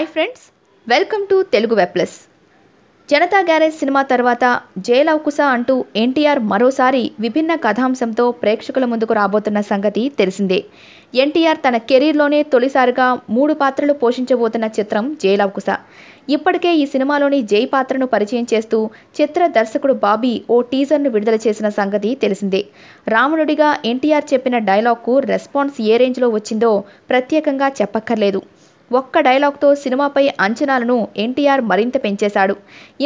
Hi friends, welcome to Telugu web plus. Janata garage cinema తర్వాత జై లవకుశ అంటూ ఎన్టీఆర్ మరోసారి విభిన్న కథాంశంతో ప్రేక్షకుల ముందుకు రాబోతున్న సంగతి తెలిసిందే. ఎన్టీఆర్ తన కెరీర్లోనే తొలిసారిగా 3 పాత్రలు పోషించబోతున్న చిత్రం జై లవకుశ. ఇప్పటికే ఈ సినిమాలోని జై పాత్రను పరిచయం చేస్తూ చిత్ర దర్శకుడు బాబీ ఓ టీజర్ను విడుదల చేసిన సంగతి తెలిసిందే. రావణుడిగా ఎన్టీఆర్ చెప్పిన డైలాగ్కు రెస్పాన్స్ ఏ రేంజ్లో వచ్చిందో ప్రత్యేకంగా చెప్పక్కర్లేదు. ఒక్క డైలాగ్తో సినిమాపై అంచనాలను ఎన్టీఆర్ మరింత పెంచేశాడు.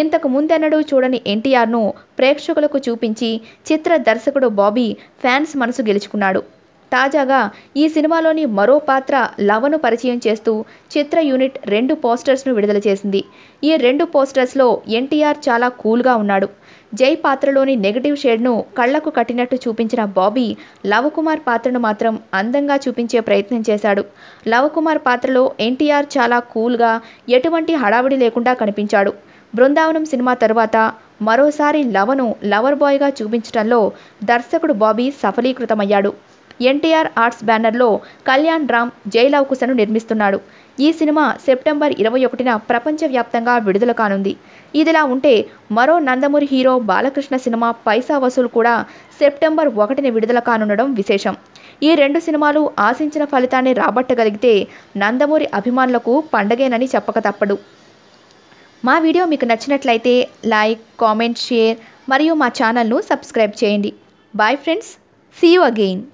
ఇంతకు ముందెన్నడూ చూడని ఎన్టీఆర్ను ప్రేక్షకులకు చూపించి చిత్ర దర్శకుడు బాబీ ఫ్యాన్స్ మనసు గెలుచుకున్నాడు. తాజాగా ఈ సినిమాలోని మరో పాత్ర లవను పరిచయం చేస్తూ చిత్ర యూనిట్ 2 పోస్టర్స్ను విడుదల చేసింది. ఈ 2 పోస్టర్స్లో ఎన్టీఆర్ చాలా కూల్గా ఉన్నాడు. జై పాత్రలోని నెగటివ్ షేడ్ను కళ్లకు కట్టినట్టు చూపించిన బాబీ లవకుమార్ పాత్రను మాత్రం అందంగా చూపించే ప్రయత్నం చేశాడు. లవకుమార్ పాత్రలో ఎన్టీఆర్ చాలా కూల్గా, ఎటువంటి హడావిడి లేకుండా కనిపించాడు. బృందావనం సినిమా తరువాత మరోసారి లవను లవర్ బాయ్గా చూపించడంలో దర్శకుడు బాబీ సఫలీకృతమయ్యాడు. ఎన్టీఆర్ ఆర్ట్స్ బ్యానర్లో కళ్యాణ్ రామ్ జై లవకుశను నిర్మిస్తున్నాడు. ఈ సినిమా సెప్టెంబర్ 21న ప్రపంచవ్యాప్తంగా విడుదల కానుంది. ఇదిలా ఉంటే మరో నందమూరి హీరో బాలకృష్ణ సినిమా పైసా వసూలు కూడా సెప్టెంబర్ 1న విడుదల కానుండడం విశేషం. ఈ 2 సినిమాలు ఆశించిన ఫలితాన్ని రాబట్టగలిగితే నందమూరి అభిమానులకు పండగేనని చెప్పక తప్పదు. మా వీడియో మీకు నచ్చినట్లయితే లైక్, కామెంట్, షేర్ మరియు మా ఛానల్ను సబ్స్క్రైబ్ చేయండి. Bye friends, see you again.